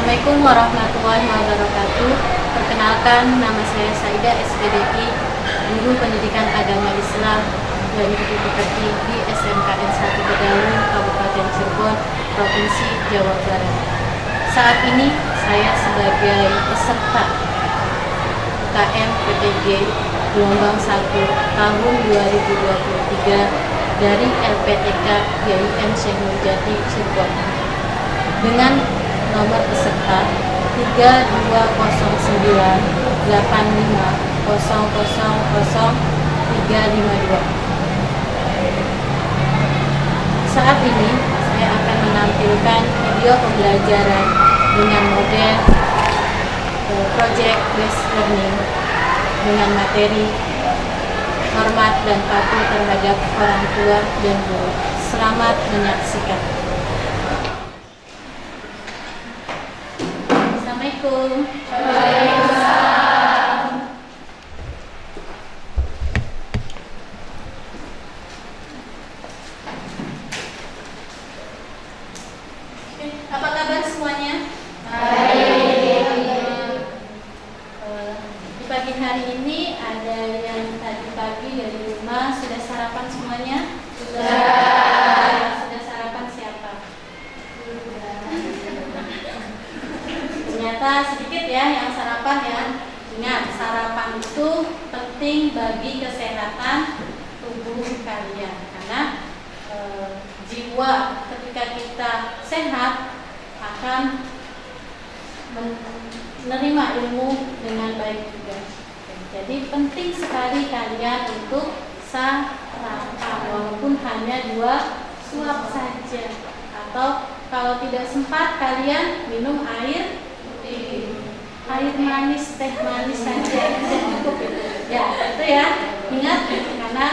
Assalamualaikum warahmatullahi wabarakatuh. Perkenalkan, nama saya Saida SPDI, Guru Pendidikan Agama Islam dari Ibu Pekerti di SMKN 1 Bedaung, Kabupaten Cirebon, Provinsi Jawa Barat. Saat ini saya sebagai peserta UKM PTG gelombang 1 tahun 2023 dari LPTK YIM Syekh Nurjati Cirebon dengan nomor peserta 320985000352. Saat ini saya akan menampilkan video pembelajaran dengan model project based learning dengan materi hormat dan patuh terhadap orang tua dan guru. Selamat menyaksikan. Assalamualaikum. Waalaikumsalam. Apa kabar semuanya? Baik. Di pagi hari ini ada yang tadi pagi dari rumah sudah sarapan semuanya? Sudah. Sudah sarapan siapa? Ternyata sedikit ya yang sarapan ya. Ingat, sarapan itu penting bagi kesehatan tubuh kalian karena jiwa ketika kita sehat akan menerima ilmu dengan baik juga. Jadi penting sekali kalian untuk sarapan walaupun hanya 2 suap saja, atau kalau tidak sempat kalian minum air manis, teh manis saja cukup ya. Itu ya, ingat karena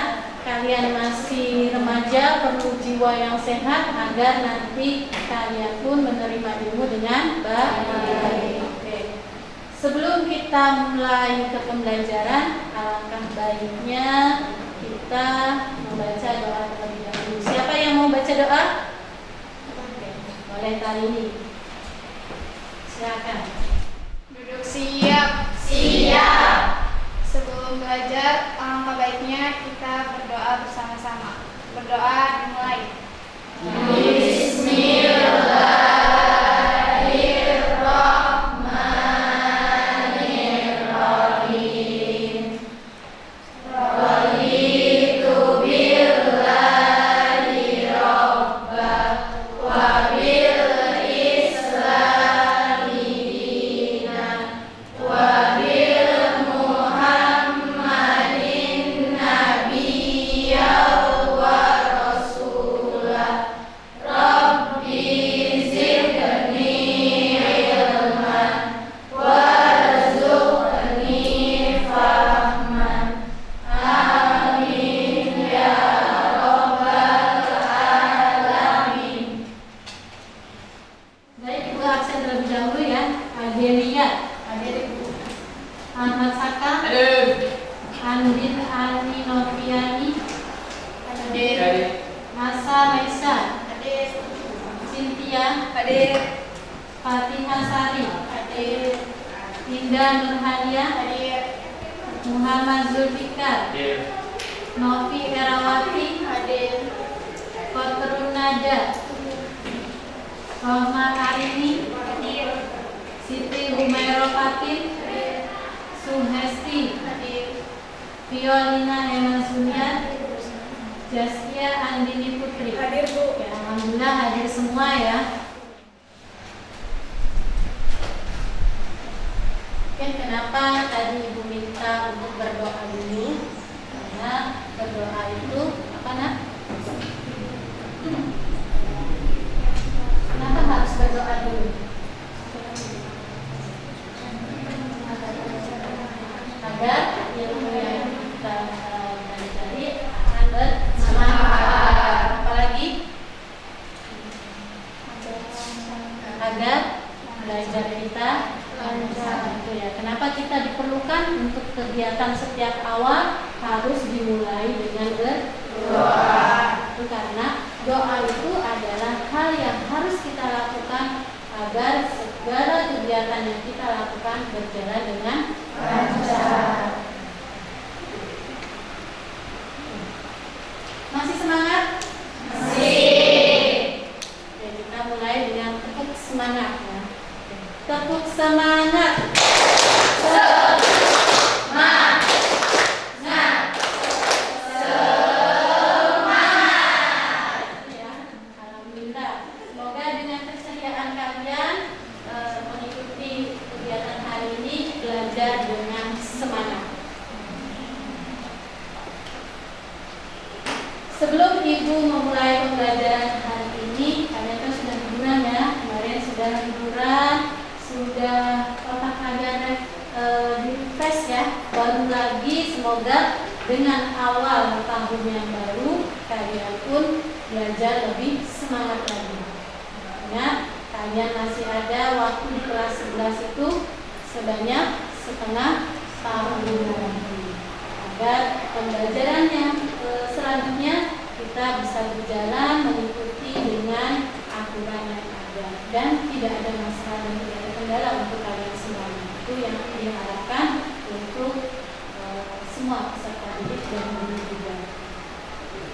kalian masih remaja perlu jiwa yang sehat agar nanti kalian pun menerima ilmu dengan baik. Oke. Sebelum kita mulai ke pembelajaran, alangkah baiknya kita membaca doa terlebih dahulu. Siapa yang mau baca doa? Oke. Boleh kali ini. Silakan. Duduk siap. Siap. Sebelum belajar, alangkah baiknya kita berdoa bersama-sama. Berdoa dimulai. Bismillahirrahmanirrahim. Raditu billahi rabbah wa bil islami dinan wa bil muhammadin nabiyya wa rasulah. Rabbi zidni ilman warzuqni fahman. Amin ya rabbal alamin. Baik, Ibu absen terlebih dahulu ya. Adelia, Ahmad Saka, Andin Ani Noviani, Masa Maisa, Cynthia, Fatihah Sari, Indah Nurhania, Muhammad Zulfikar, Novi Erawati, Kotrun Nada, Rohma Karini, Siti Humairo Fatin, Suhesti, Violina Eman Suniat, Jaskia Andini Putri. Hadir, Bu. Ya, alhamdulillah hadir semua ya. Oke, kenapa tadi Ibu minta untuk berdoa dulu? Karena berdoa itu apa nak? Kenapa harus berdoa dulu? Agar ilmu yang kita pelajari akan bermanfaat. Apalagi agar belajar kita lancar. Itu ya. Kenapa kita diperlukan untuk kegiatan setiap awal harus dimulai dengan berdoa? Itu karena doa itu adalah hal yang harus kita lakukan agar segala kegiatan yang kita lakukan berjalan dengan lancar. Masih semangat? Masih. Oke, kita mulai dengan tepuk semangat ya. Tepuk semangat. Ya, alhamdulillah. Semoga dengan kesediaan kalian mengikuti kegiatan hari ini belajar dengan semangat. Sebelum Ibu memulai pembelajaran hari ini, kalian kan sudah liburan ya. Kemarin sudah liburan, sudah otak kalian di-refresh ya. Baru lagi semoga dengan awal tahun yang baru kalian pun belajar lebih semangat lagi. Ingat, kalian masih ada waktu di kelas 11 itu sebanyak setengah tahun lagi, agar pembelajaran yang selanjutnya kita bisa berjalan mengikuti dengan aturan yang ada dan tidak ada masalah dan tidak ada kendala untuk kalian semuanya. Itu yang diharapkan untuk semua peserta didik dan guru juga.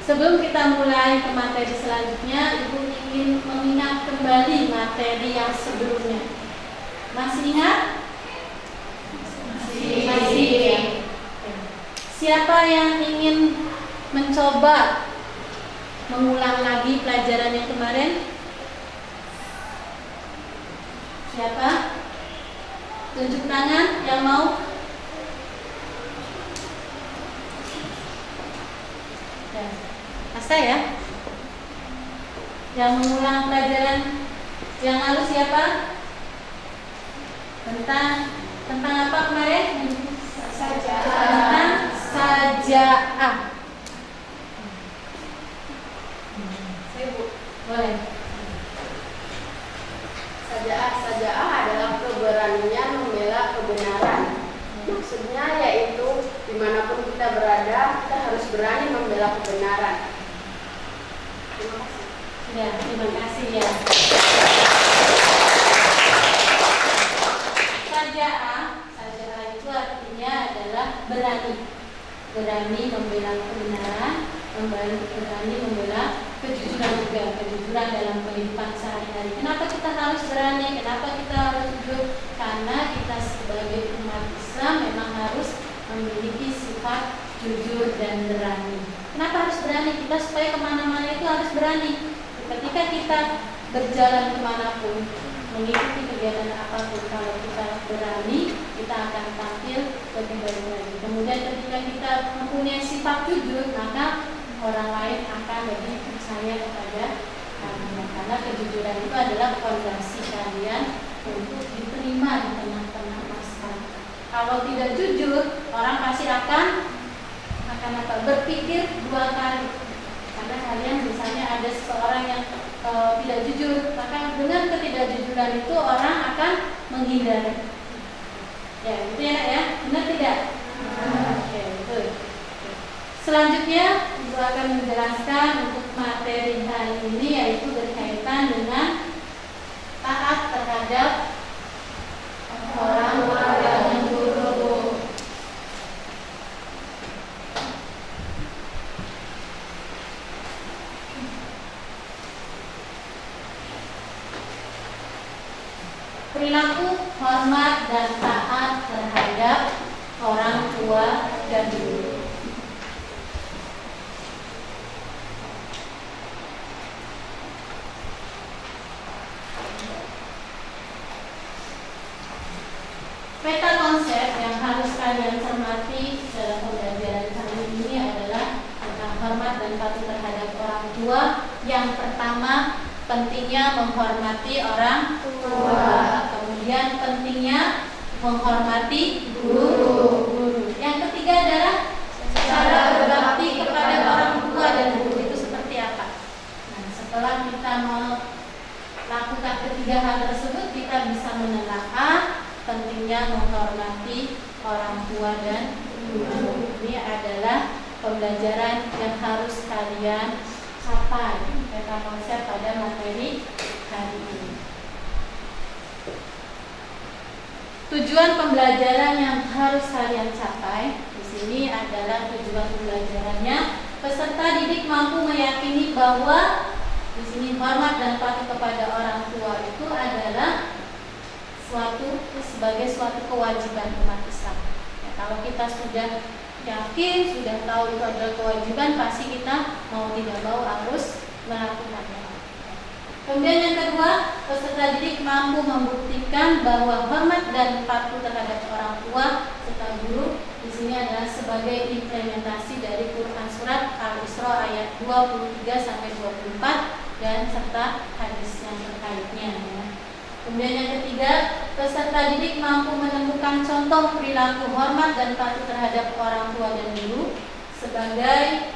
Sebelum kita mulai ke materi selanjutnya, Ibu ingin mengingat kembali materi yang sebelumnya. Masih ingat? Masih ya. Siapa yang ingin mencoba mengulang lagi pelajaran yang kemarin? Siapa? Tunjuk tangan yang mau. Asa ya. Yang mengulang pelajaran yang lalu siapa? Tentang apa kemarin? Tentang saja'ah. Boleh. Saja'ah adalah keberanian membela kebenaran. Maksudnya yaitu dimanapun kita berada, kita harus berani membela kebenaran. Terima kasih. Ya, terima kasih ya. Saja'ah itu artinya adalah berani membela kebenaran, berani membela kejujuran juga, kejujuran dalam kehidupan sehari-hari. Kenapa kita harus berani? Kenapa kita harus jujur? Karena kita sebagai umat Islam memang harus memiliki sifat jujur dan berani. Kenapa harus berani? Kita supaya kemana-mana itu harus berani. Ketika kita berjalan kemanapun, mengikuti kegiatan apapun, kalau kita berani, kita akan tampil lebih baik lagi. Kemudian ketika kita mempunyai sifat jujur, maka orang lain akan lebih percaya kepada kalian, karena kejujuran itu adalah fondasi kalian untuk diterima di tengah-tengah masyarakat. Kalau tidak jujur, orang pasti akan berpikir dua kali, karena kalian misalnya ada seseorang yang tidak jujur, maka dengan ketidakjujuran itu orang akan menghindari. Ya, itu ya, benar tidak? Oke, betul. Selanjutnya Ibu akan menjelaskan untuk materi hari ini, yaitu berkaitan dengan taat terhadap orang tua dan guru. Perilaku hormat dan taat terhadap orang tua dan guru. Peta konsep yang harus kalian cermati dalam pembelajaran kali ini adalah tentang hormat dan patuh terhadap orang tua. Yang pertama, pentingnya menghormati orang tua. Kemudian pentingnya menghormati guru. Yang ketiga adalah cara berbakti kepada orang tua dan guru itu seperti apa. Nah, setelah kita melakukan ketiga hal tersebut, kita bisa menelaah pentingnya menghormati orang tua dan guru. Ini adalah pembelajaran yang harus kalian capai, peta konsep pada materi hari ini. tujuan pembelajaran yang harus kalian capai di sini adalah tujuan pembelajarannya. Peserta didik mampu meyakini bahwa di sini hormat dan patuh kepada orang tua itu adalah sebagai suatu kewajiban umat Islam. Ya, kalau kita sudah yakin, sudah tahu itu adalah kewajiban, pasti kita mau tidak mau harus melakukannya. Kemudian yang kedua, peserta didik mampu membuktikan bahwa hormat dan patuh terhadap orang tua serta guru di sini adalah sebagai implementasi dari Quran surat Al-Isra ayat 23 sampai 24 dan serta hadis yang terkaitnya. Ya. Kemudian yang ketiga, peserta didik mampu menemukan contoh perilaku hormat dan patuh terhadap orang tua dan guru sebagai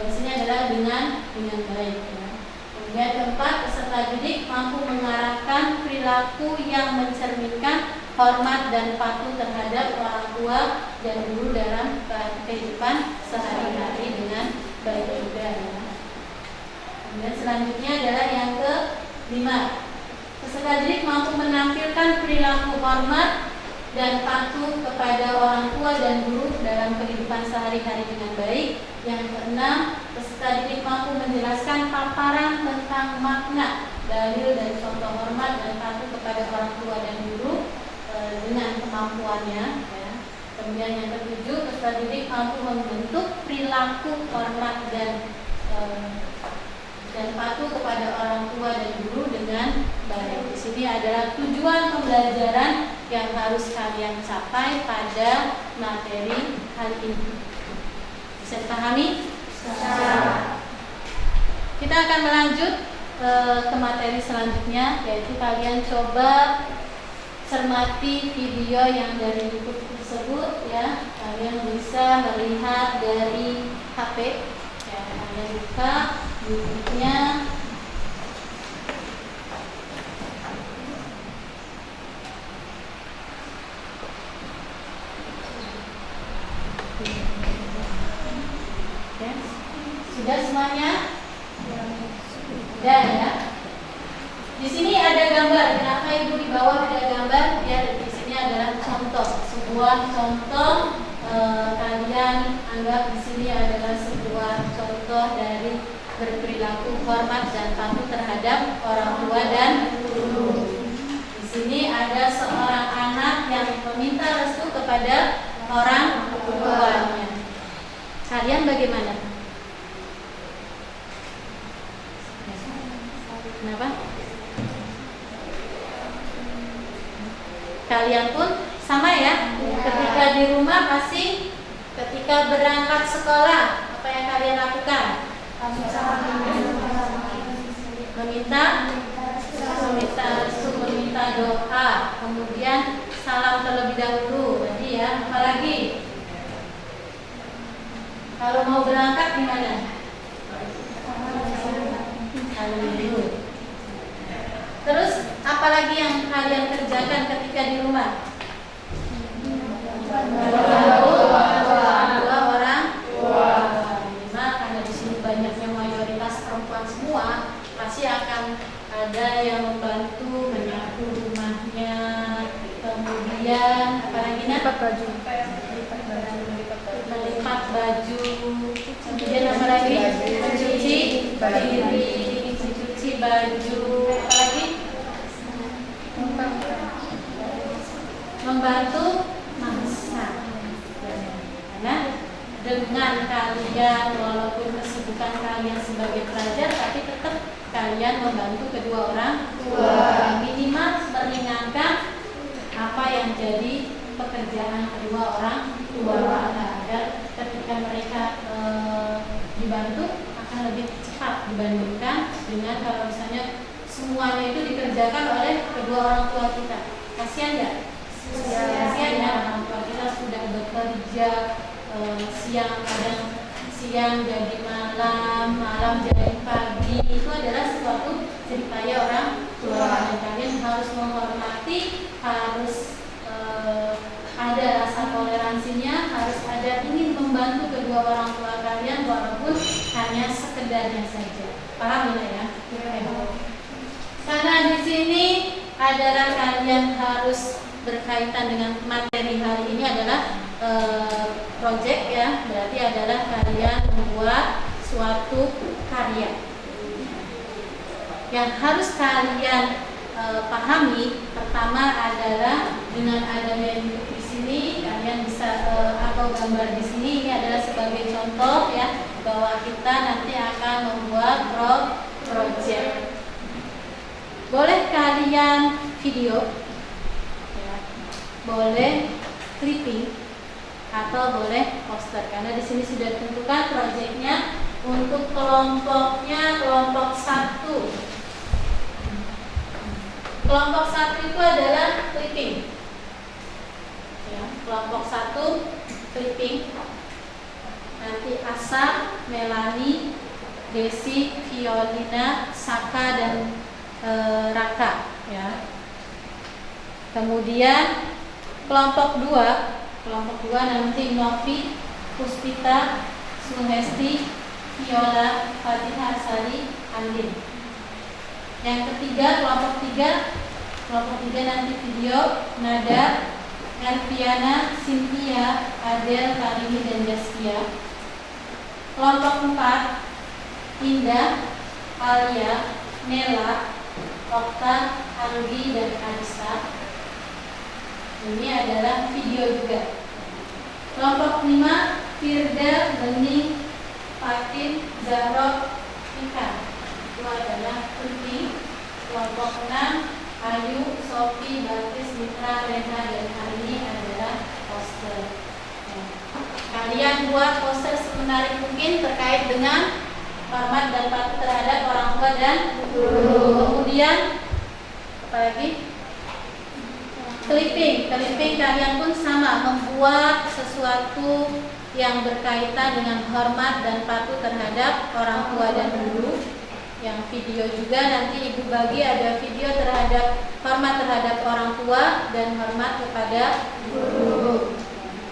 di sini adalah dengan baik. Ya. Kemudian keempat, peserta didik mampu mengarahkan perilaku yang mencerminkan hormat dan patuh terhadap orang tua dan guru dalam kehidupan sehari-hari dengan baik juga. Ya. Kemudian selanjutnya adalah yang kelima, peserta didik mampu menampilkan perilaku hormat dan patuh kepada orang tua dan guru dalam kehidupan sehari-hari dengan baik. Yang keenam, peserta didik mampu menjelaskan paparan tentang makna, dalil dan contoh hormat dan patuh kepada orang tua dan guru dengan kemampuannya. Ya. Kemudian yang ketujuh, peserta didik mampu membentuk perilaku hormat dan patuh kepada orang tua dan guru dengan baik. Di sini adalah tujuan pembelajaran yang harus kalian capai pada materi kali ini. Bisa dipahami? Kita akan melanjut ke materi selanjutnya, yaitu kalian coba cermati video yang dari buku tersebut ya. Kalian bisa melihat dari HP ya, kalian buka bukunya. Oke. Sudah semuanya? Sudah ya. Di sini ada gambar. Kenapa Ibu di bawah ada gambar? Ya, di sini adalah contoh, sebuah contoh. Kalian anggap di sini adalah sebuah contoh dari berperilaku hormat dan patuh terhadap orang tua dan guru. Di sini ada seorang anak yang meminta restu kepada orang tuanya. Kalian bagaimana? Kenapa? Kalian pun sama ya? Ketika di rumah pasti ketika berangkat sekolah, apa yang kalian lakukan? Meminta doa, kemudian salam terlebih dahulu. Tadi ya, apalagi? Kalau mau berangkat gimana? Salam dulu. Terus apalagi yang kalian kerjakan ketika di rumah? Dua orang tua. Karena di sini banyaknya mayoritas perempuan semua, pasti akan ada yang membantu menyapu rumahnya, kemudian apalagi melipat baju, kemudian apa lagi? Mencuci piring, mencuci baju, apalagi? Membantu masak. Karena dengan kalian walaupun kesibukan kalian sebagai pelajar, tapi tetap kalian membantu kedua orang tua, minimal meringankan apa yang jadi pekerjaan kedua orang tua, agar ketika mereka dibantu akan lebih cepat dibandingkan dengan kalau misalnya semuanya itu dikerjakan oleh kedua orang tua kita. Kasihan nggak? Kasihan ya, orang tua kita sudah bekerja kadang siang jadi malam jadi pagi. Itu adalah suatu jeripaya orang tua, dan kalian harus menghormati, harus ada rasa toleransinya, harus ada ingin membantu kedua orang tua kalian walaupun hanya sekedarnya saja. Paham ya? Karena di sini adalah kalian harus berkaitan dengan materi hari ini adalah project ya, berarti adalah kalian membuat suatu karya. Yang harus kalian pahami pertama adalah dengan adanya di sini kalian bisa atau gambar di sini ini adalah sebagai contoh ya bahwa kita nanti akan membuat project. Boleh kalian video, ya. Boleh clipping atau boleh poster karena di sini sudah ditentukan projectnya untuk kelompoknya kelompok 1. Kelompok 1 itu adalah clipping. Ya, kelompok 1 clipping. Nanti Asa, Melani, Desi, Violina, Saka dan Raka. Ya. Kemudian kelompok 2 nanti Novi, Puspita, Suhesti, Viola, Fatihah Sari, Andin. Yang ketiga, kelompok 3 nanti video, Nada, Elviana, Cynthia, Adel, Karini, dan Jaskia. Kelompok 4, Indah, Alia, Nela, Okta, Anggi, dan Anissa. Ini adalah video juga. Kelompok 5, Firda, Bening, Fatin, Zahro, Ika. Itu adalah clipping. Kelompok 6 Ayu, Sofi, Batis, Mitra, Rena, dan hari ini adalah poster. Ya. Kalian buat poster semenarik mungkin terkait dengan hormat dan patuh terhadap orang tua dan guru. Kemudian apa lagi? Clipping kalian pun sama membuat sesuatu yang berkaitan dengan hormat dan patuh terhadap orang tua dan guru. Yang video juga nanti ibu bagi ada video terhadap hormat terhadap orang tua dan hormat kepada guru.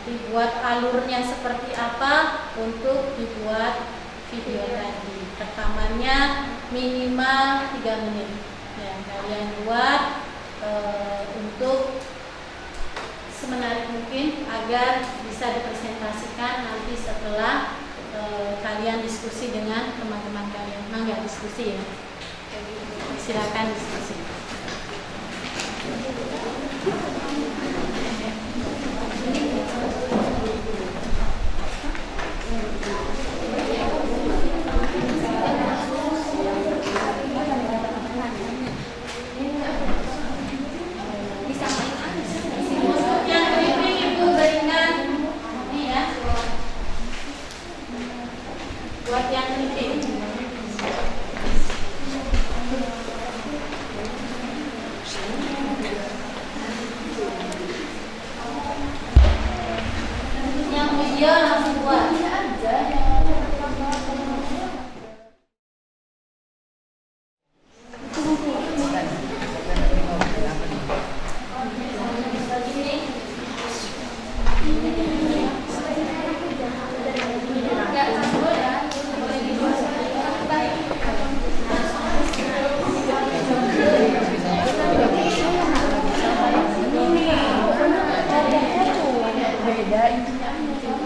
Dibuat alurnya seperti apa untuk dibuat video tadi. Rekamannya minimal 3 menit. Yang kalian buat untuk semenarik mungkin agar bisa dipresentasikan nanti setelah kalian diskusi dengan teman-teman kalian. Mangga diskusi ya. Silakan diskusi. Yang clipping ibu berikan ini ya. Buat yang clipping. Yang video langsung buat.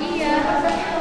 Iya.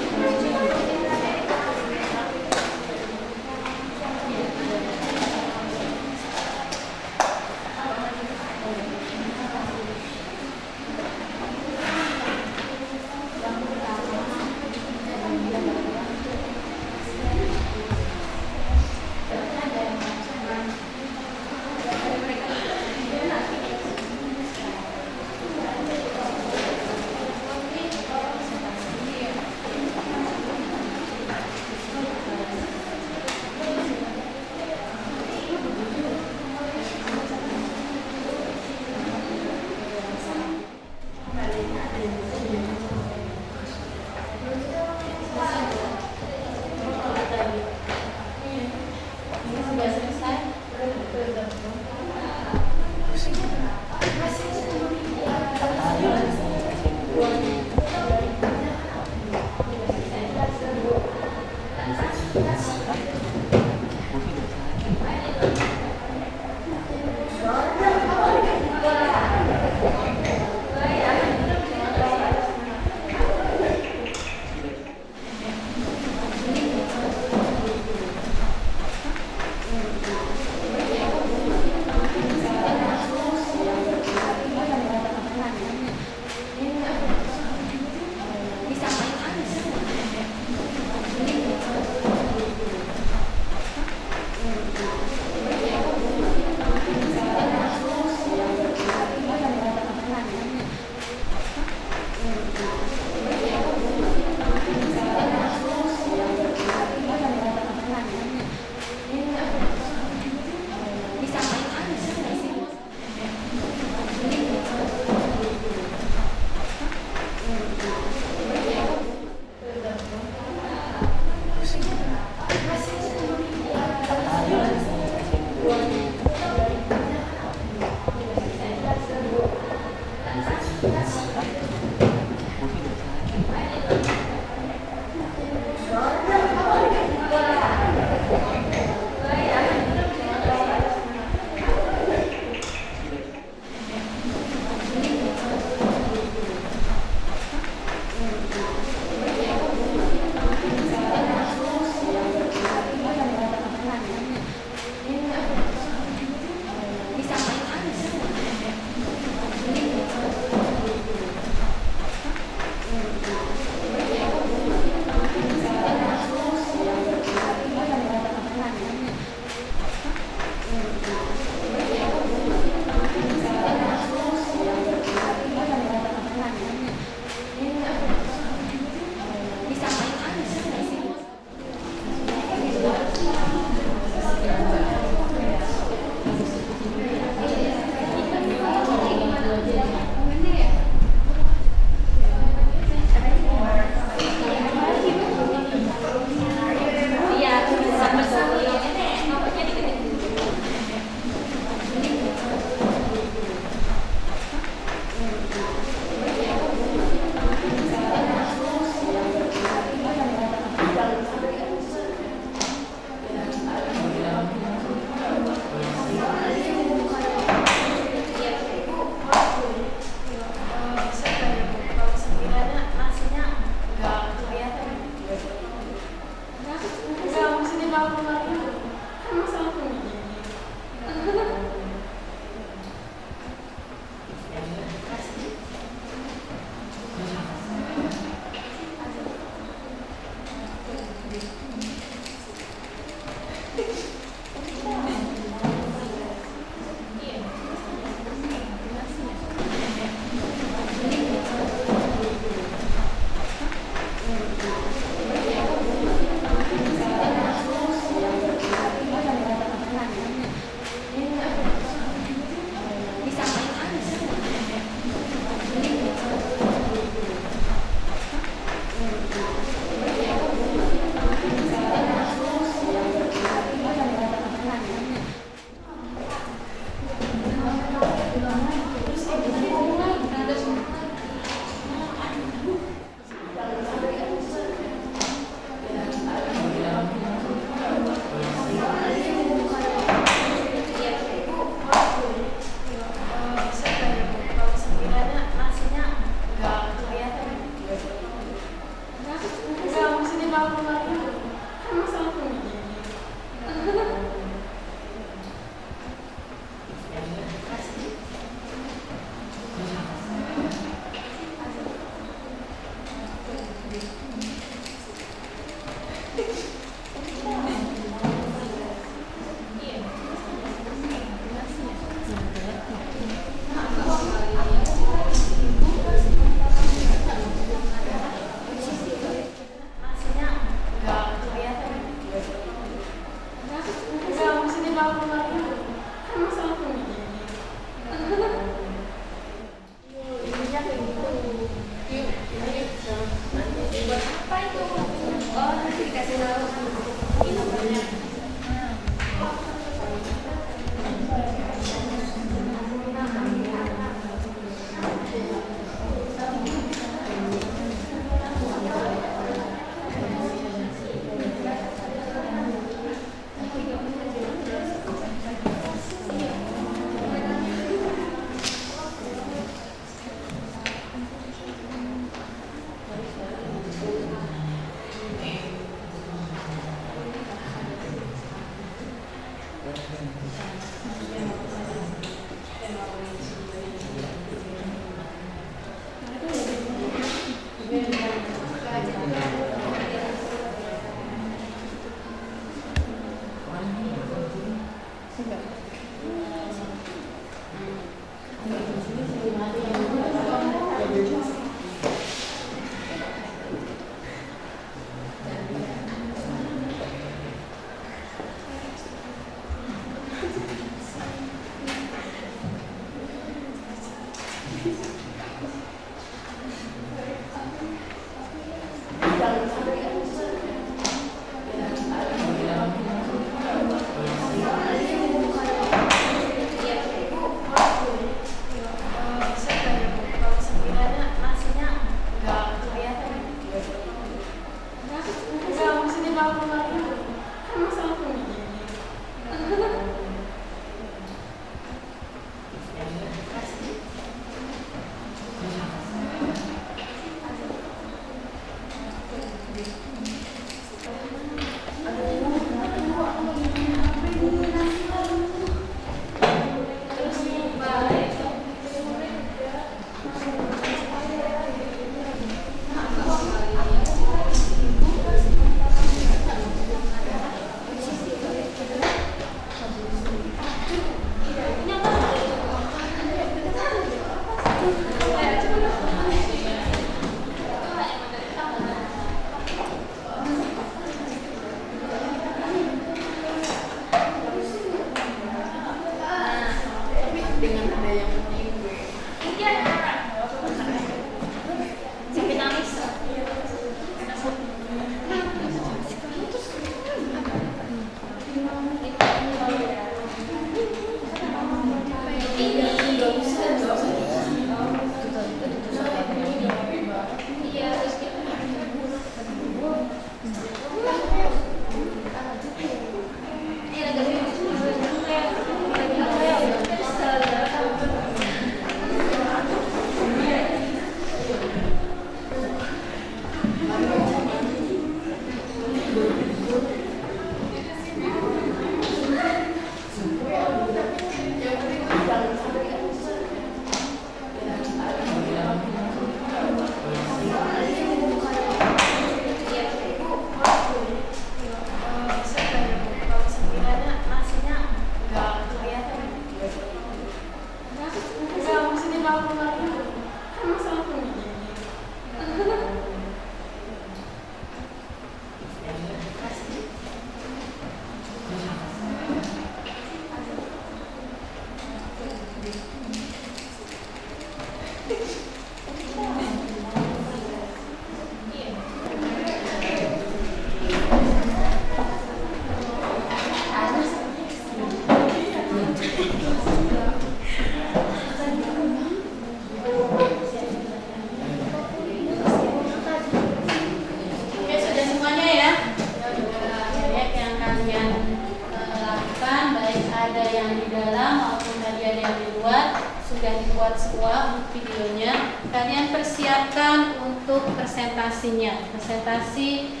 semua videonya. Kalian persiapkan untuk presentasinya. Presentasi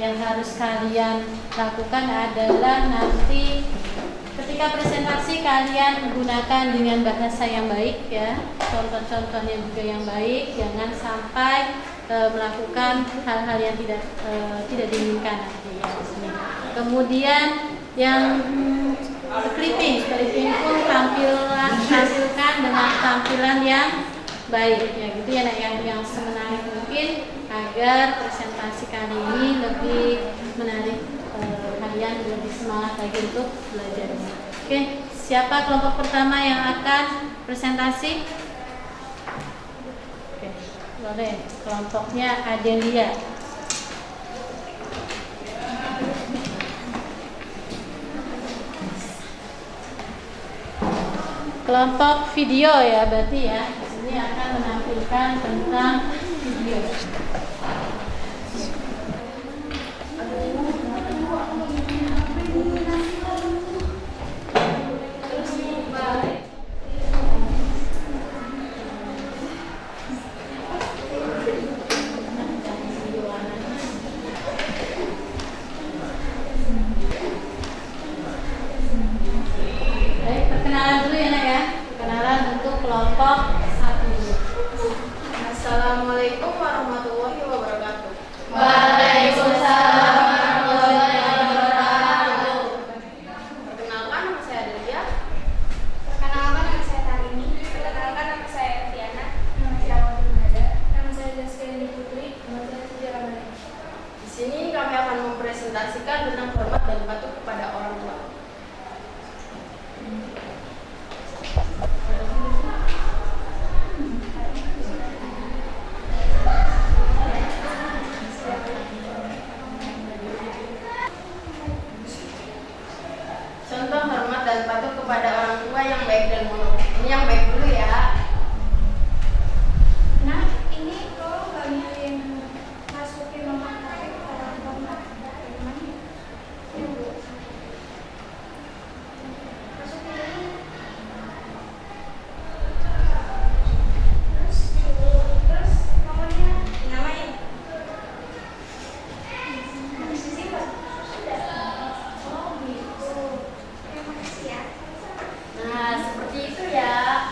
yang harus kalian lakukan adalah nanti ketika presentasi kalian gunakan dengan bahasa yang baik ya, contoh-contohnya juga yang baik, jangan sampai melakukan hal-hal yang tidak diinginkan nanti ya di sini. Kemudian yang clipping pun tampilkan dengan tampilan yang baik ya gitu ya, yang semenarik mungkin agar presentasi kali ini lebih menarik, kalian lebih semangat lagi untuk belajarnya. Oke, siapa kelompok pertama yang akan presentasi? Oke, boleh. Kelompoknya Adelia. Kelompok video ya, berarti ya. Ini akan menampilkan tentang video. Baik, perkenalan dulu ya nak ya. Perkenalan untuk kelompok 1 dulu. Assalamualaikum warahmatullahi wabarakatuh. Waalaikumsalam warahmatullahi wabarakatuh. Perkenalkan, nama saya Adelia. Perkenalkan, nama saya Tarini. Perkenalkan, nama saya Tiana. Nama saya Awal Nada. Nama saya Zaskari Putri. Nama saya Siti Ramadhan. Di sini kami akan mempresentasikan tentang hormat dan patuh kepada orang tua. Contoh hormat dan patuh kepada orang tua yang baik dan buruk. Ini yang baik dulu ya. Nah, ini kalau nggak bikin masukin nomor HP ke dalam format bagaimana? Masukin ini. Terus nomornya dinamain. Habis disimpan. Sudah. Oh gitu. Terima kasih ya. Nah, seperti itu ya.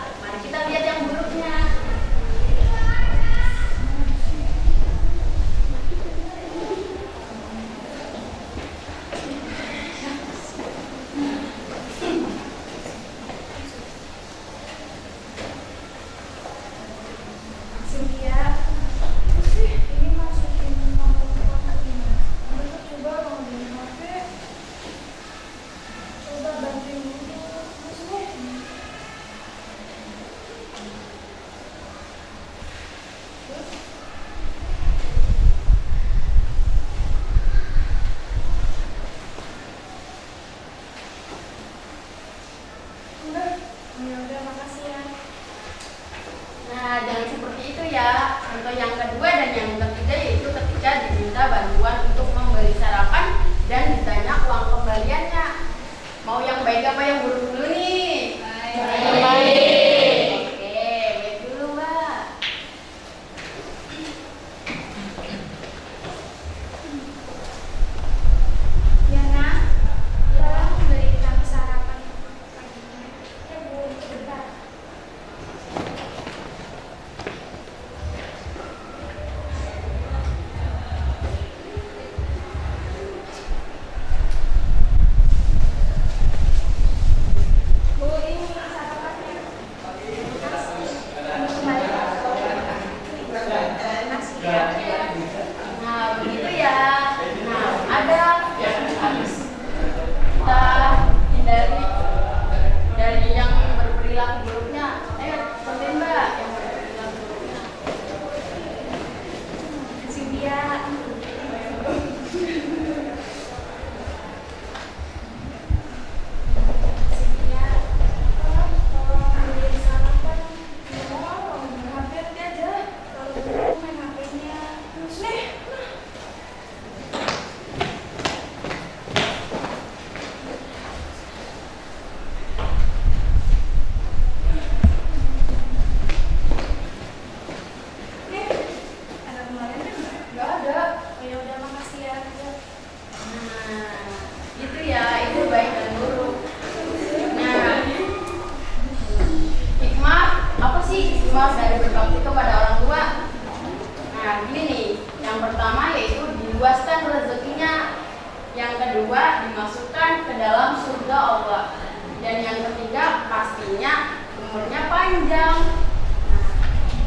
Yang kedua, dimasukkan ke dalam surga Allah. Dan yang ketiga, pastinya umurnya panjang. Nah,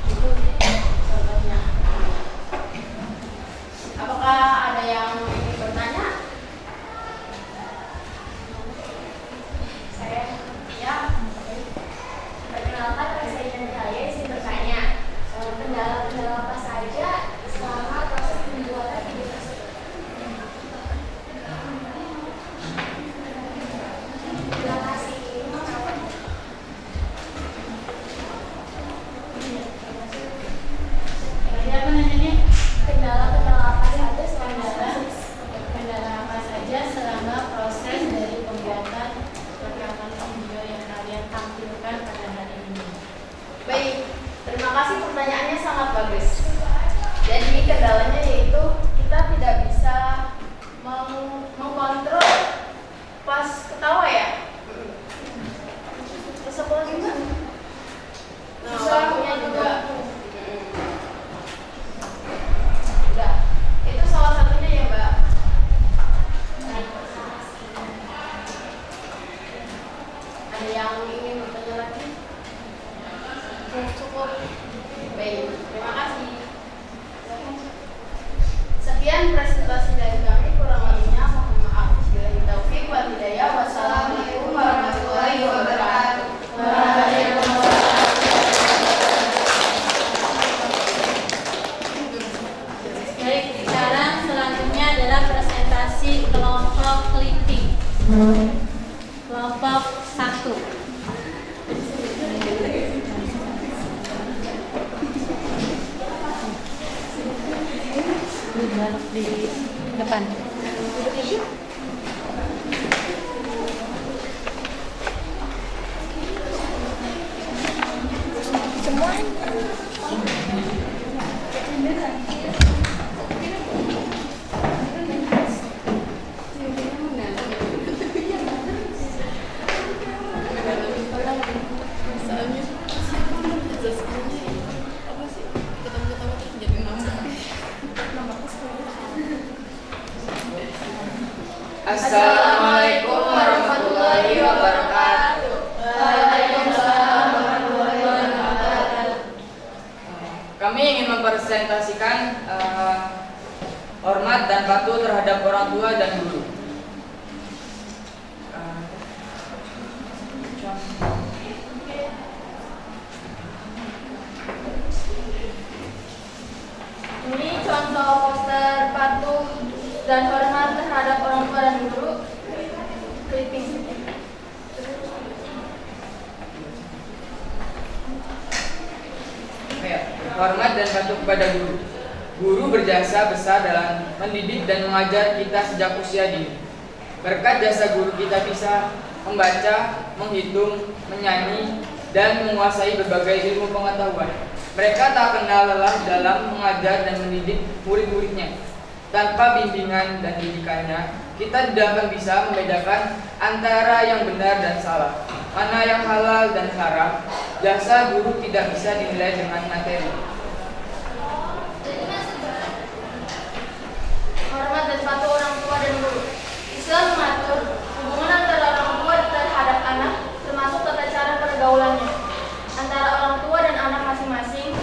itu contohnya. Apakah ada yang ingin bertanya? Saya, ya. Perkenalkan, nama saya Indah Cahaya, izin bertanya. Kendala-kendala apa saja selama proses pembuatan video tersebut? Terima kasih. Tadi apa nanyanya? Kendala-kendala apa saja selama proses? Kendala apa saja selama proses dari pembuatan rekaman video yang kalian tampilkan pada hari ini? Baik, terima kasih, pertanyaannya sangat bagus. Jadi kendalanya yaitu kita tidak bisa mengkontrol pas ketawa ya. Terus apa lagi Mbak? Nah, waktunya juga. Udah, itu salah satunya ya Mbak. Ada yang ingin bertanya lagi? Cukup. Baik, terima kasih. Sekian presentasi dari kami, kurang lebihnya mohon maaf. Billahi taufiq wal hidayah. Wassalamualaikum warahmatullahi wabarakatuh. Baik, sekarang selanjutnya adalah presentasi kelompok clipping. Kelompok 1. Di depan. Assalamualaikum warahmatullahi wabarakatuh. Waalaikumsalam warahmatullahi wabarakatuh. Kami ingin mempresentasikan hormat dan patuh terhadap orang tua dan guru. Ini contoh poster patuh dan hormat terhadap orang tua dan guru. Clipping. Hormat dan patuh kepada guru. Guru berjasa besar dalam mendidik dan mengajar kita sejak usia dini. Berkat jasa guru kita bisa membaca, menghitung, menyanyi, dan menguasai berbagai ilmu pengetahuan. Mereka tak kenal lelah dalam mengajar dan mendidik murid-muridnya. Tanpa bimbingan dan didikannya, kita tidak akan bisa membedakan antara yang benar dan salah, mana yang halal dan haram. Jasa guru tidak bisa dinilai dengan materi. Hormat dan patuh orang tua dan guru. Islam mengatur hubungan antara orang tua terhadap anak, termasuk tata cara pergaulannya. Antara orang tua dan anak masing-masing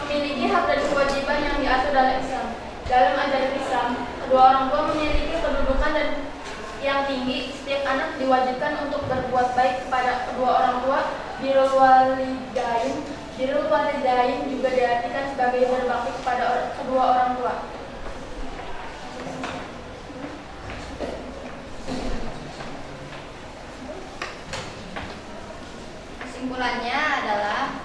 memiliki hak dan kewajiban yang diatur dalam Islam. Dalam ajaran Islam, kedua orang tua memiliki kedudukan dan yang tinggi. Setiap anak diwajibkan untuk berbuat baik kepada kedua orang tua. Birrul walidain juga diartikan sebagai berbakti kepada kedua orang tua. Kesimpulannya adalah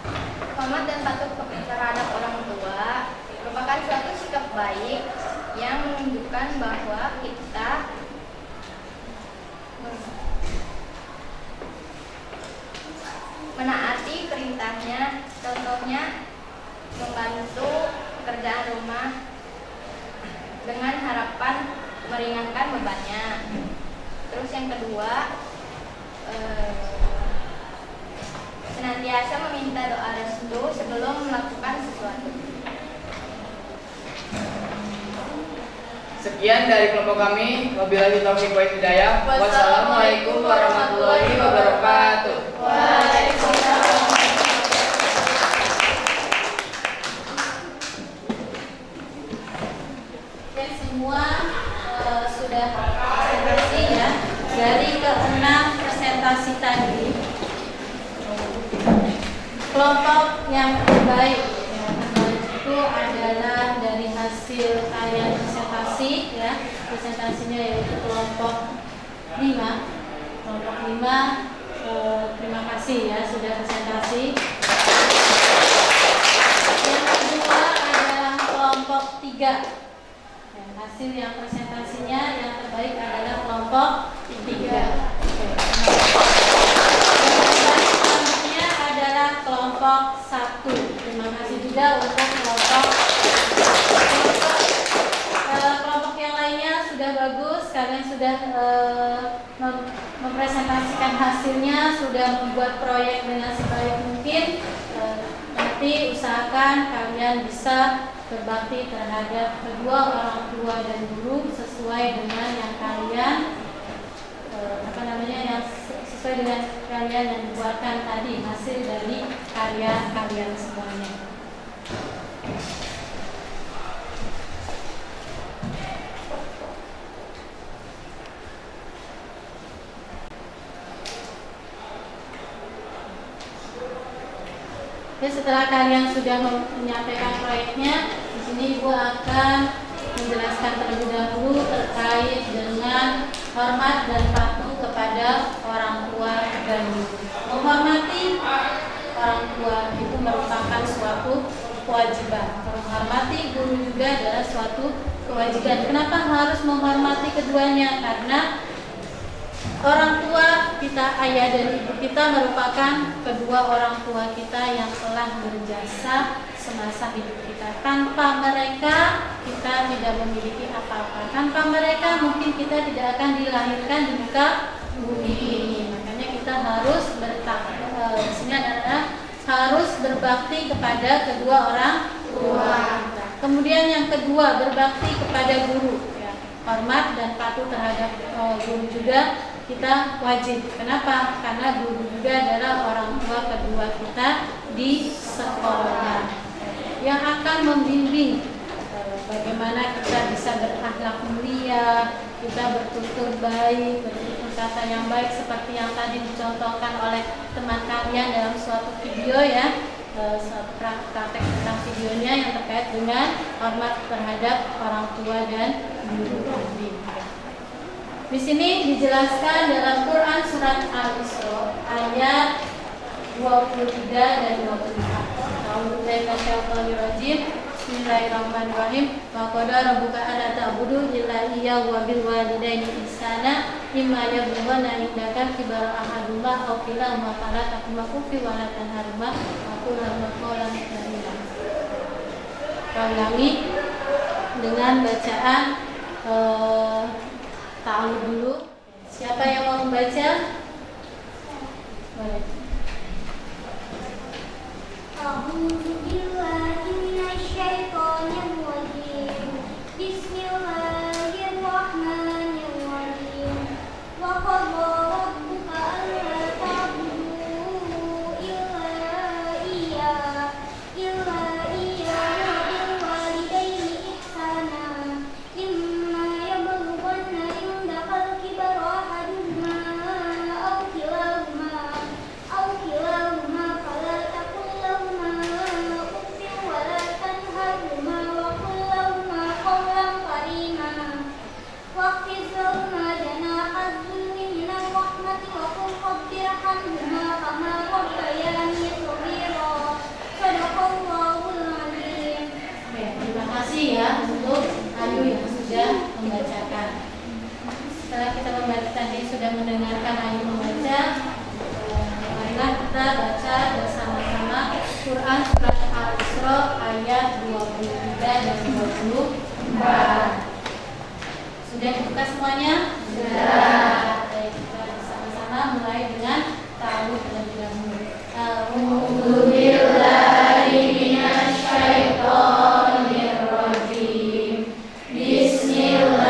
hormat dan patuh terhadap orang tua merupakan suatu sikap baik yang menunjukkan bahwa kita menaati perintahnya, contohnya membantu pekerjaan rumah dengan harapan meringankan bebannya. Terus yang kedua, senantiasa meminta doa restu sebelum melakukan sesuatu. Sekian dari kelompok kami. Wabillahi taufiq wal hidayah. Wassalamualaikum warahmatullahi wabarakatuh. Waalaikumsalam. Oke, semua sudah presentasi ya. Dari ke-6 presentasi tadi, kelompok yang terbaik ya, itu adalah dari hasil kalian presentasi ya. Presentasinya yaitu kelompok 5. Kelompok 5, terima kasih ya sudah presentasi. Yang kedua adalah kelompok 3. Dan hasil yang presentasinya yang terbaik adalah kelompok 3. Selanjutnya adalah kelompok 1. Terima kasih juga untuk kelompok yang lainnya sudah bagus. Kalian sudah mempresentasikan hasilnya, sudah membuat proyek dengan sebaik mungkin. Nanti usahakan kalian bisa berbakti terhadap kedua orang tua dan guru sesuai dengan yang kalian yang sesuai dengan kalian yang dibuatkan tadi, hasil dari karya kalian semuanya. Oke, setelah kalian sudah menyampaikan proyeknya, di sini Ibu akan menjelaskan terlebih dahulu terkait dengan hormat dan patuh kepada orang tua dan guru. Menghormati orang tua itu merupakan suatu kewajiban. Menghormati guru juga adalah suatu kewajiban. Kenapa harus menghormati keduanya? Karena orang tua kita, ayah dan ibu kita merupakan kedua orang tua kita yang telah berjasa semasa hidup kita. Tanpa mereka kita tidak memiliki apa-apa. Tanpa mereka mungkin kita tidak akan dilahirkan di muka bumi ini. Makanya kita harus harus berbakti kepada kedua orang tua. Kemudian yang kedua, berbakti kepada guru. Ya. Hormat dan patuh terhadap guru juga kita wajib. Kenapa? Karena guru juga adalah orang tua kedua kita di sekolah yang akan membimbing bagaimana kita bisa berakhlak mulia, kita bertutur baik, bertutur kata yang baik seperti yang tadi dicontohkan oleh teman kalian dalam suatu video ya, suatu praktek tentang videonya yang terkait dengan hormat terhadap orang tua dan guru. Di sini dijelaskan dalam Quran surat Al-Isra ayat 23 dan 24. Bismillahirrahmanirrahim. Wa qada rabbuka alla ta'budu illa iyyahu wa bil walidaini ihsana imma yablughanna indaka kibara ahaduhuma aw kilahuma fala taqum uffin wa la tanharhuma wa qul lahuma qawlan karima. Kami dengan bacaan ta'awud dulu. Siapa yang mau membaca? Boleh. A'udzu billahi minasyaitonir rajim. Bismillahirrahmanirrahim. Wa qadha rabbuka alla ta'budu illa iyyahu wa bil walidayni ihsana. Imma yablughanna indakal kibara ahaduhuma aw kilahuma fala taqul lahuma uffin wa la tanharhuma wa qul lahuma qawlan karima. Waqfid lahuma janaha dhulli minar rahmati wa qul rabbi irhamhuma kama rabbayani shaghira. Shadaqallahul azim. Terima kasih ya untuk Ayu yang sudah membacakan. Setelah kita membaca tadi, sudah mendengarkan Ayu membaca, marilah kita baca bersama-sama Quran surat Al-Isra ayat 23 dan 24. Sudah dibuka semuanya? Sudah. Baik, kita bersama-sama mulai dengan ta'awudz terlebih dahulu. A'udzu billahi minasy syaithanir rajim. Bismillah.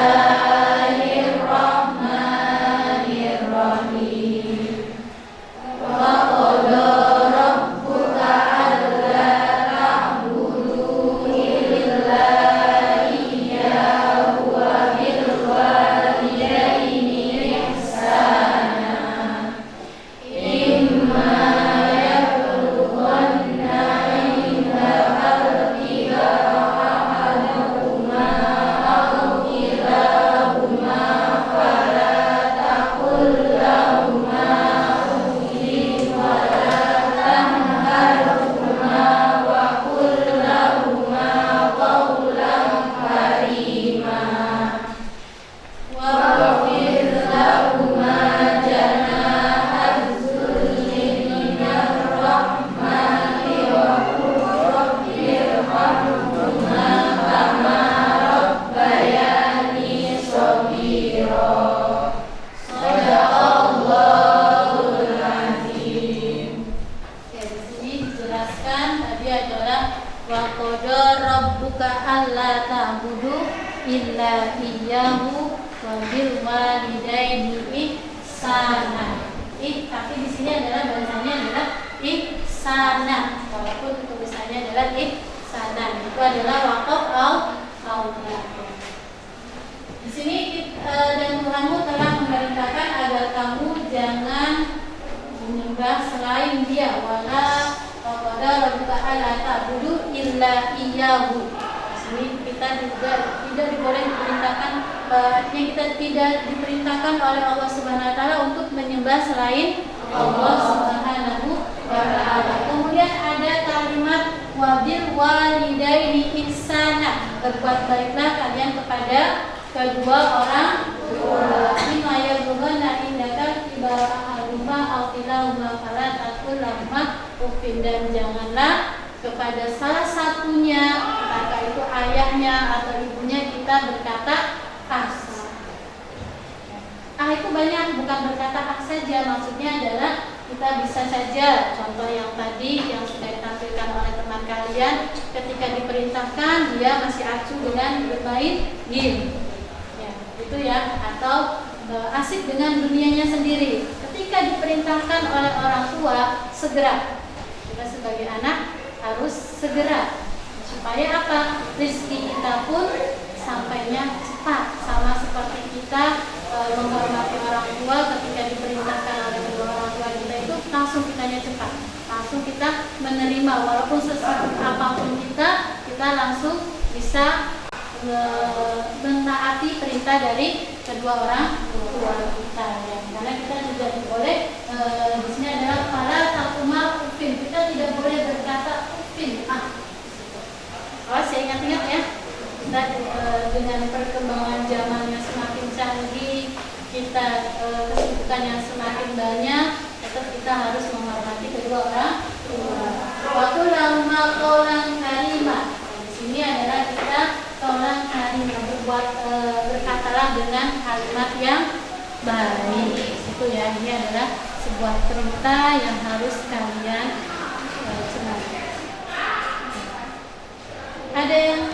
wabil walidaini ihsana. Tapi di sini adalah bacanya adalah ihsana, walaupun tulisannya adalah ihsana. Itu adalah waqaf al-aula. Di sini dan Tuhanmu telah memerintahkan agar kamu jangan menyembah selain Dia, wala qala rabbuka alla ta'budu illa iyyahu. Di sini kita juga tidak diboleh diperintahkan, artinya kita tidak diperintahkan oleh Allah Subhanahu wa taala untuk menyembah selain Allah Subhanahu wa taala. Kemudian ada kalimat wabil walidaini ihsana, berbuat baiklah kalian kepada kedua orang tua. Inna yaghunna indaka kibara ahaduma aw kilahuma fala taqul lahuma uffin, dan janganlah kepada salah satunya, apakah itu ayahnya atau ibunya, kita berkata kasar. Itu banyak, bukan berkata saja, maksudnya adalah kita bisa saja, contoh yang tadi yang sudah ditampilkan oleh teman kalian, ketika diperintahkan dia masih acuh dengan bermain game, ya, itu ya, atau asik dengan dunianya sendiri. Ketika diperintahkan oleh orang tua, segera, kita sebagai anak harus segera, supaya apa? Rezeki kita pun sampainya cepat, sama seperti kita menghormati orang tua. Ketika diperintahkan oleh kedua orang tua kita itu langsung kitanya cepat, langsung kita menerima, walaupun sesuatu apapun kita langsung bisa menaati perintah dari kedua orang tua kita, ya. Karena kita juga boleh di sini adalah para takuma ufin, kita tidak boleh berkata ufin. Saya ingat-ingat ya, kita dengan perkembangan zaman yang semakin canggih, kita kesibukan yang semakin banyak, tetap kita harus menghormati kedua orang tua. Waktu lama kaulan karimah, di sini adalah kita kaulan karimah, berbuat berkatalah dengan kalimat yang baik. Itu ya, ini adalah sebuah perintah yang harus kalian cermati. Ada yang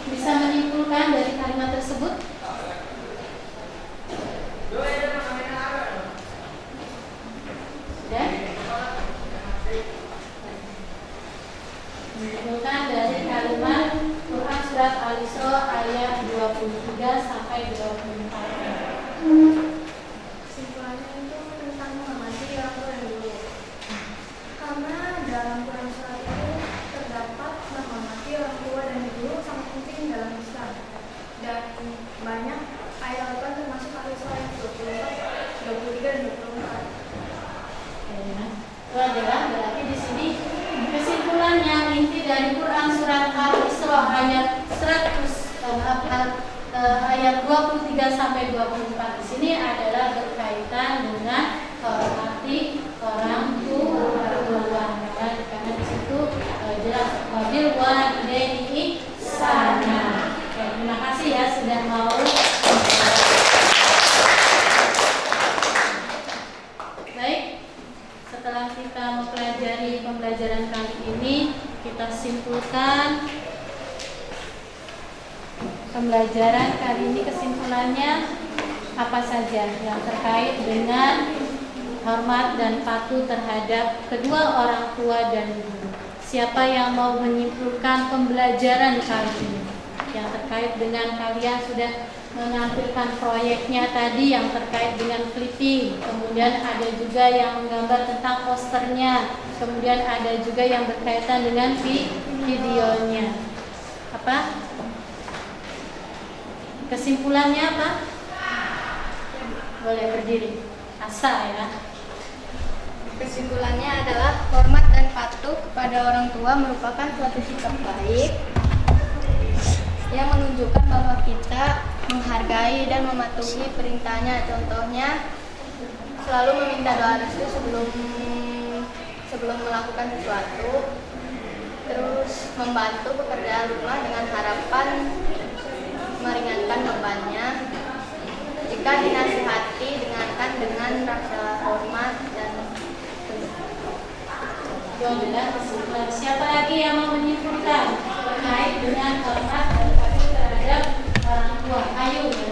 bisa menyimpulkan dari kalimat tersebut? Sudah? Menyimpulkan dari kalimat Quran surat Al-Isra ayat 23 sampai 24. Kesimpulannya itu tentang menghormati orang tua dan guru. Karena dalam Quran surat itu terdapat menghormati orang tua dan guru sangat penting dalam Islam. Dan banyak ayat Al-Quran termasuk Al-Isra ayat 24, 23 dan 24. Itu adalah berarti di sini kesimpulannya, inti dari Quran surat Al-Isra ayat 23 sampai 24 di sini adalah berkaitan dengan hormati orang tua. Karena di situ jelas wabil walidaini ihsana. Terima kasih ya sudah mau. Baik, setelah kita mempelajari pembelajaran kali ini, kita simpulkan pembelajaran kali ini. Kesimpulannya apa saja yang terkait dengan hormat dan patuh terhadap kedua orang tua dan guru. Siapa yang mau menyimpulkan pembelajaran kali ini yang terkait dengan, kalian sudah menampilkan proyeknya tadi yang terkait dengan clipping, kemudian ada juga yang menggambar tentang posternya, kemudian ada juga yang berkaitan dengan videonya. Apa? Kesimpulannya apa? Boleh berdiri. Asa ya. Kesimpulannya adalah hormat dan patuh kepada orang tua merupakan suatu sikap baik yang menunjukkan bahwa kita menghargai dan mematuhi perintahnya. Contohnya, selalu meminta doa restu sebelum melakukan sesuatu, terus membantu pekerjaan rumah dengan harapan meringankan bebannya. Jika dinasihati, dengarkan dengan rasa hormat dan itu adalah kesimpulan. Siapa lagi yang mau menyimpulkan terkait dengan hormat dan patuh terhadap orang tua? Ayo ya.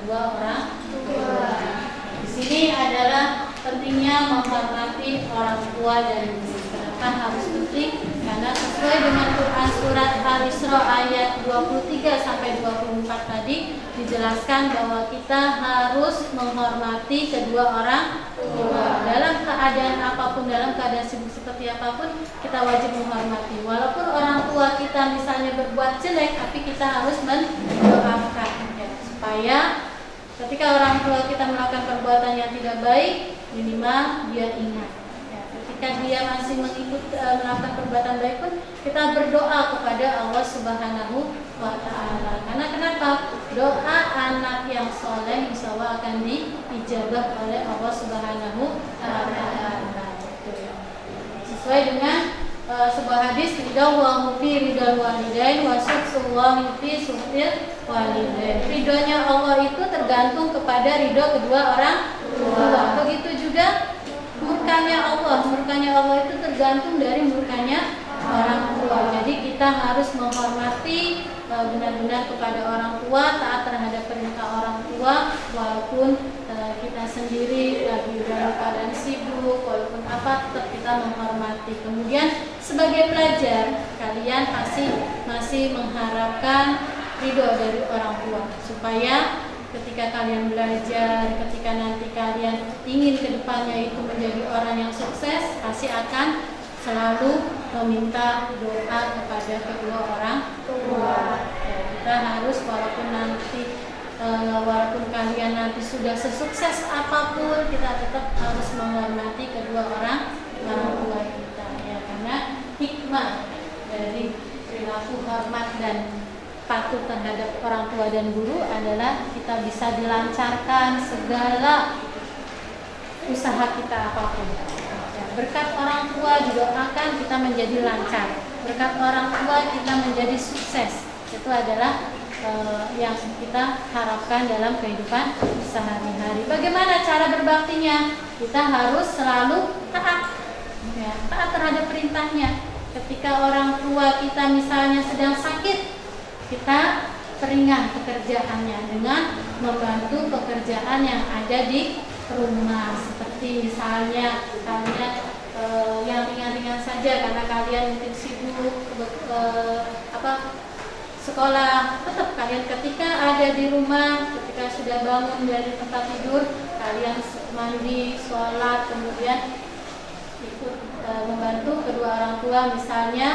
kedua orang tua. Di sini adalah pentingnya menghormati orang tua dan guru. Kenapa harus penting? Karena sesuai dengan Quran surat Al-Isra ayat 23 sampai 24 tadi dijelaskan bahwa kita harus menghormati kedua orang tua. Dalam keadaan apapun, dalam keadaan sibuk seperti apapun, kita wajib menghormati. Walaupun orang tua kita misalnya berbuat jelek, tapi kita harus mendoakan ya, supaya ketika orang tua kita melakukan perbuatan yang tidak baik, minimal dia ingat. Ya, ketika dia masih melakukan perbuatan baik pun, kita berdoa kepada Allah Subhanahu wa Ta'ala. Karena kenapa? Doa anak yang soleh insya Allah akan diijabah oleh Allah Subhanahu wa Ta'ala. Sesuai dengan sebuah hadis, ridallahu fi ridal walidain wa sukhtullahi fi sukhtil walidain. Ridhonya Allah itu tergantung kepada ridho kedua orang tua. Begitu juga murkanya Allah. Murkanya Allah itu tergantung dari murkanya orang tua. Jadi kita harus menghormati benar-benar kepada orang tua, taat terhadap perintah orang tua, walaupun kita sendiri lagi dalam keadaan sibuk, walaupun apa, tetap kita menghormati. Kemudian sebagai pelajar, kalian pasti masih mengharapkan ridho dari orang tua, supaya ketika kalian belajar, ketika nanti kalian ingin kedepannya itu menjadi orang yang sukses, pasti akan selalu meminta doa kepada kedua orang tua. Ya, kita harus walaupun kalian nanti sudah sesukses apapun, kita tetap harus menghormati kedua orang tua kita. Ya, karena hikmah dari perilaku hormat dan patuh terhadap orang tua dan guru adalah kita bisa dilancarkan segala usaha kita apapun. Berkat orang tua didoakan kita menjadi lancar. Berkat orang tua kita menjadi sukses. Itu adalah yang kita harapkan dalam kehidupan sehari-hari. Bagaimana cara berbaktinya? Kita harus selalu taat, ya, taat terhadap perintahnya. Ketika orang tua kita misalnya sedang sakit, kita peringan pekerjaannya dengan membantu pekerjaan yang ada di rumah, seperti misalnya kalian yang ringan-ringan saja karena kalian mungkin sibuk sekolah, tetap kalian ketika ada di rumah, ketika sudah bangun dari tempat tidur, kalian mandi, sholat, kemudian ikut membantu kedua orang tua, misalnya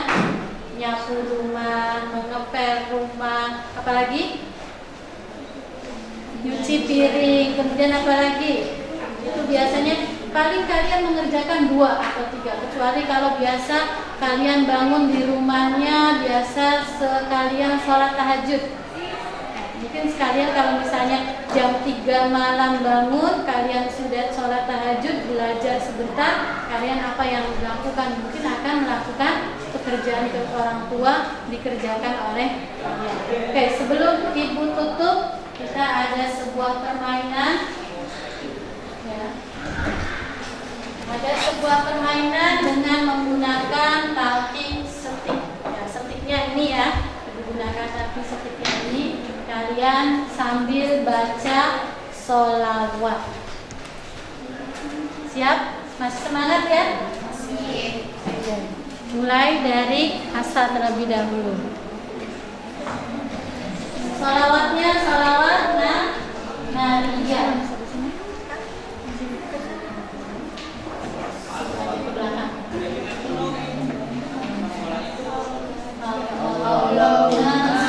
nyapu rumah, mengepel rumah, apalagi nyuci piring, kemudian apalagi itu biasanya paling kalian mengerjakan 2 atau 3, kecuali kalau biasa kalian bangun di rumahnya biasa sekalian sholat tahajud. Mungkin sekalian kalau misalnya jam 3 malam bangun, kalian sudah sholat tahajud, belajar sebentar, kalian apa yang dilakukan? Mungkin akan melakukan pekerjaan ke orang tua dikerjakan oleh kalian. Oke, sebelum ibu tutup, kita ada sebuah permainan. Ya. Ada sebuah permainan dengan menggunakan talking stick. Ya, sticknya ini ya, digunakan talking sticknya ini. Kalian sambil baca sholawat. Siap? Masih semangat ya? Masih. Mulai dari Hasa terlebih dahulu. Sholawatnya sholawat nariyah. Muhammad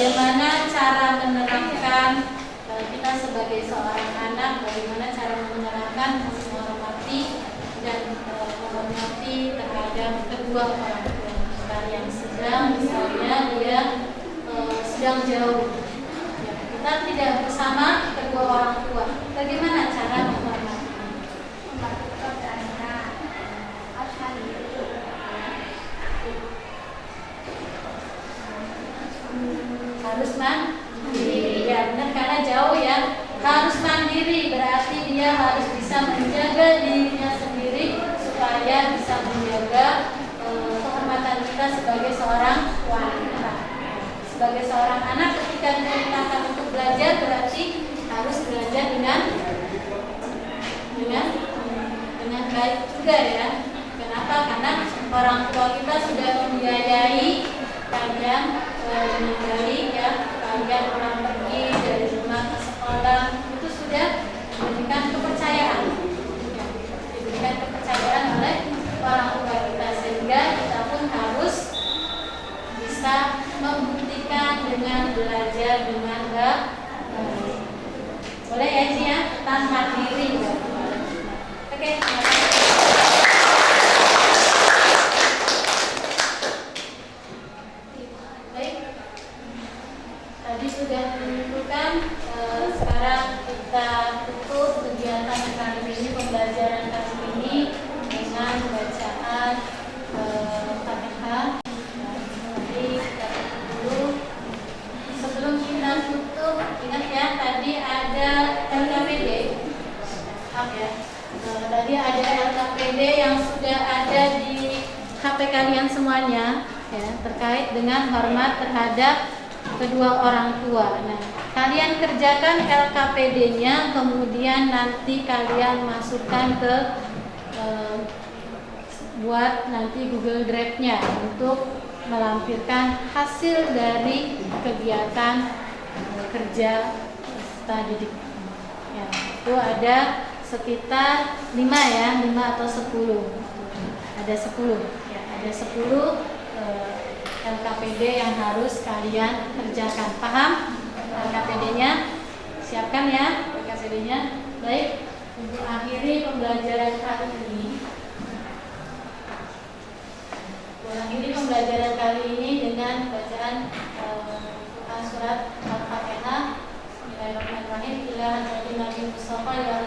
bagaimana cara menerapkan kita sebagai seorang anak, bagaimana cara menerapkan menghormati dan menghormati terhadap kedua orang tua kita yang sedang misalnya dia sedang jauh, ya, kita tidak bersama kedua orang tua, bagaimana cara menghormati? Harus mandiri, ya benar, karena jauh ya, harus mandiri berarti dia harus bisa menjaga dirinya sendiri supaya bisa menjaga kehormatan kita sebagai seorang wanita. Sebagai seorang anak ketika diperintahkan untuk belajar berarti harus belajar dengan baik juga ya. Kenapa? Karena orang tua kita sudah membiayai kalian dengan baik ya, kalian orang pergi dari rumah ke sekolah itu sudah diberikan kepercayaan, ya, diberikan kepercayaan oleh orang tua kita, sehingga kita pun harus bisa membuktikan dengan belajar dengan baik. Boleh ya Ci ya, tanpa diri. Oke. Tadi sudah menentukan, sekarang kita tutup kegiatan kali ini, pembelajaran kali ini dengan bacaan Fatihah. Jadi kita tutup. Sebelum kita tutup, ingat ya tadi ada LKPD, ya. Tadi ada LKPD yang sudah ada di HP kalian semuanya, ya, terkait dengan hormat terhadap kedua orang tua. Nah, kalian kerjakan LKPD-nya, kemudian nanti kalian masukkan ke buat nanti Google Drive-nya untuk melampirkan hasil dari kegiatan kerja peserta didik. Ya, itu ada sekitar 5 ya, 5 atau 10. Ada 10. Ya, ada 10 LKPD yang harus kalian kerjakan. Paham? LKPD-nya siapkan ya, LKPD-nya. Baik, untuk akhiri pembelajaran kali ini. Pembelajaran kali ini dengan bacaan surat Al-Fatihah. Bismillahirrahmanirrahim. Ila hadratin Nabi Mustafa ya